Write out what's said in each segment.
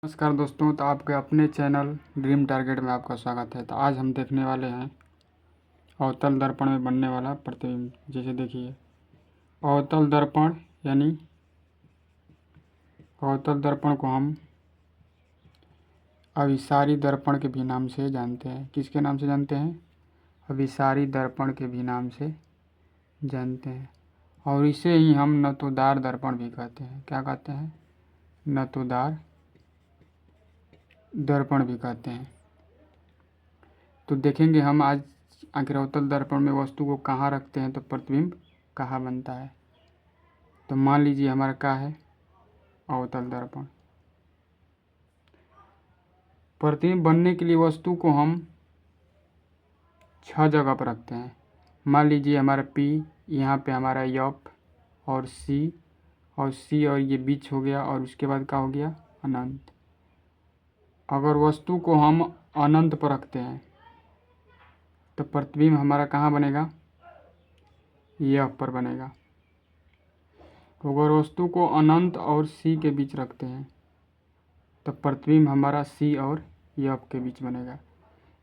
नमस्कार दोस्तों, तो आपके अपने चैनल ड्रीम टारगेट में आपका स्वागत है। तो आज हम देखने वाले हैं अवतल दर्पण में बनने वाला प्रतिबिंब। जैसे देखिए, अवतल दर्पण यानी अवतल दर्पण को हम अभिसारी दर्पण के भी नाम से जानते हैं। किसके नाम से जानते हैं? अभिसारी दर्पण के भी नाम से जानते हैं। और इसे ही हम नतोदार दर्पण भी कहते हैं। क्या कहते हैं? नतोदार दर्पण भी कहते हैं। तो देखेंगे हम आज आखिर अवतल दर्पण में वस्तु को कहाँ रखते हैं तो प्रतिबिंब कहाँ बनता है। तो मान लीजिए हमारा क्या है, अवतल दर्पण। प्रतिबिंब बनने के लिए वस्तु को हम 6 जगह पर रखते हैं। मान लीजिए हमारा P, यहाँ पे हमारा F और C और ये बीच हो गया, और उसके बाद क्या हो गया, अनंत। अगर वस्तु को हम अनंत पर रखते हैं तो प्रतिबिंब हमारा कहाँ बनेगा, F पर बनेगा। अगर वस्तु को अनंत और C के बीच रखते हैं तो प्रतिबिंब हमारा C और F के बीच बनेगा।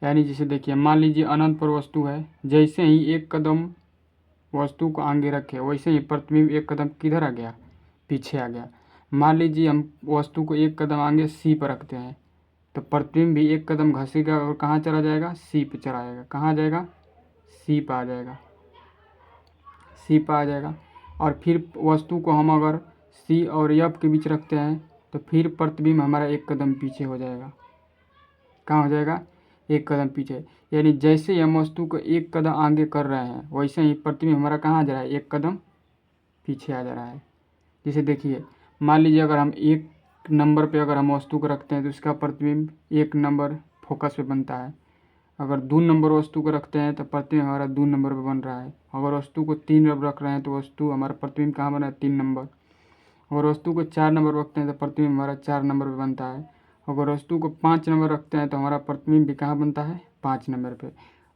यानी जैसे देखिए, मान लीजिए अनंत पर वस्तु है, जैसे ही एक कदम वस्तु को आगे रखे वैसे ही प्रतिबिंब एक कदम किधर आ गया, पीछे आ गया। मान लीजिए हम वस्तु को एक कदम आगे C पर रखते हैं तो प्रतिबिंब भी एक कदम घसीगा और कहाँ चला जाएगा, C पे चला जाएगा। कहाँ जाएगा, C पर आ जाएगा, C पर आ जाएगा। और फिर वस्तु को हम अगर C और F के बीच रखते हैं तो फिर प्रतिबिंब हमारा एक कदम पीछे हो जाएगा। कहाँ हो जाएगा, एक कदम पीछे। यानी जैसे ही हम वस्तु को एक कदम आगे कर रहे हैं वैसे ही प्रतिबिंब हमारा कहाँ जा रहा है, एक कदम पीछे आ जा रहा है। जैसे देखिए, मान लीजिए अगर हम 1 नंबर पे अगर हम वस्तु को रखते हैं तो उसका प्रतिबिंब 1 नंबर फोकस पे बनता है। अगर 2 नंबर वस्तु को रखते हैं तो प्रतिबिंब हमारा 2 नंबर पे बन रहा है। अगर वस्तु को 3 नंबर रख रहे हैं तो वस्तु हमारा प्रतिबिंब कहाँ बना है, 3 नंबर। अगर वस्तु को 4 नंबर रखते हैं तो प्रतिबिंब हमारा 4 नंबर पे बनता है। अगर वस्तु को 5 नंबर रखते हैं तो हमारा प्रतिबिंब भी कहाँ बनता है, 5 नंबर पे।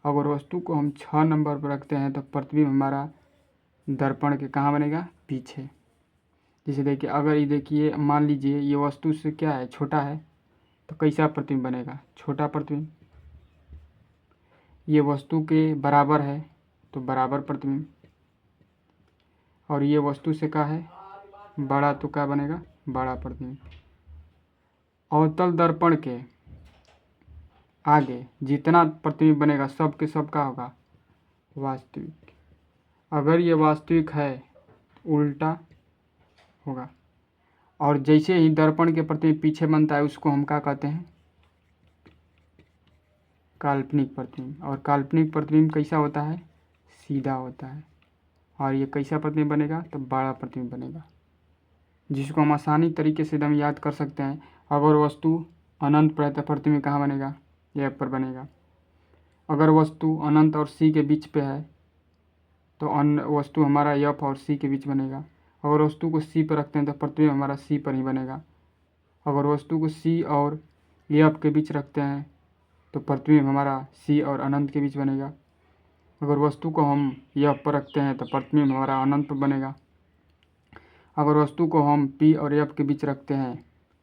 अगर वस्तु को हम 6 नंबर पर रखते हैं तो प्रतिबिंब हमारा दर्पण के कहाँ बनेगा, पीछे। जैसे देखिए, अगर ये देखिए, मान लीजिए ये वस्तु से क्या है, छोटा है, तो कैसा प्रतिबिंब बनेगा, छोटा प्रतिबिंब। ये वस्तु के बराबर है तो बराबर प्रतिबिंब। और ये वस्तु से क्या है, बड़ा, तो क्या बनेगा, बड़ा प्रतिबिंब। अवतल दर्पण के आगे जितना प्रतिबिंब बनेगा सब के सब का होगा, वास्तविक। अगर ये वास्तविक है तो उल्टा होगा। और जैसे ही दर्पण के प्रतिबिंब पीछे बनता है उसको हम क्या कहते हैं, काल्पनिक प्रतिबिंब। और काल्पनिक प्रतिबिंब कैसा होता है, सीधा होता है। और ये कैसा प्रतिबिंब बनेगा, तो बड़ा प्रतिबिंब बनेगा, जिसको हम आसानी तरीके से एकदम याद कर सकते हैं। अगर वस्तु अनंत पर है तो प्रतिबिंब कहाँ बनेगा, F पर बनेगा। अगर वस्तु अनंत और C के बीच पे है तो वस्तु हमारा F और C के बीच बनेगा। अगर वस्तु को C पर रखते हैं तो प्रतिबिंब हमारा C पर ही बनेगा। अगर वस्तु को C और F के बीच रखते हैं तो प्रतिबिंब हमारा C और अनंत के बीच बनेगा। अगर वस्तु को हम F पर रखते हैं तो प्रतिबिंब हमारा अनंत पर बनेगा। अगर वस्तु को हम P और F के बीच रखते हैं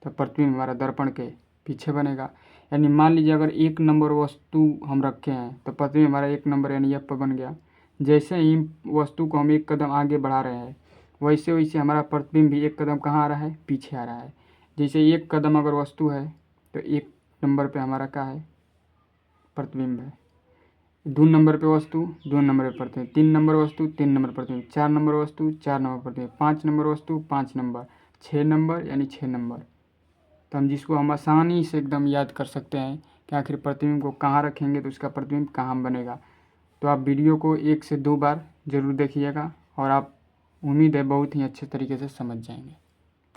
तो प्रतिबिंब हमारा दर्पण के पीछे बनेगा। यानी मान लीजिए अगर 1 नंबर वस्तु हम रखे हैं तो प्रतिबिंब हमारा 1 नंबर यानी F पर बन गया। जैसे ही वस्तु को हम एक कदम आगे बढ़ा रहे हैं वैसे वैसे हमारा प्रतिबिंब भी एक कदम कहाँ आ रहा है, पीछे आ रहा है। जैसे 1 कदम अगर वस्तु है तो 1 नंबर पे हमारा क्या है, प्रतिबिंब है। 2 नंबर पे वस्तु, 2 नंबर पे प्रतिबिंब। 3 नंबर वस्तु, 3 नंबर प्रतिबिंब। 4 नंबर वस्तु, 4 नंबर प्रतिबिंब। 5 नंबर वस्तु, 5 नंबर। 6 नंबर यानी 6 नंबर। तो हम जिसको हम आसानी से एकदम याद कर सकते हैं कि आखिर प्रतिबिंब को कहाँ रखेंगे तो उसका प्रतिबिंब कहाँ बनेगा। तो आप वीडियो को 1 से 2 बार ज़रूर देखिएगा और आप, उम्मीद है, बहुत ही अच्छे तरीके से समझ जाएंगे।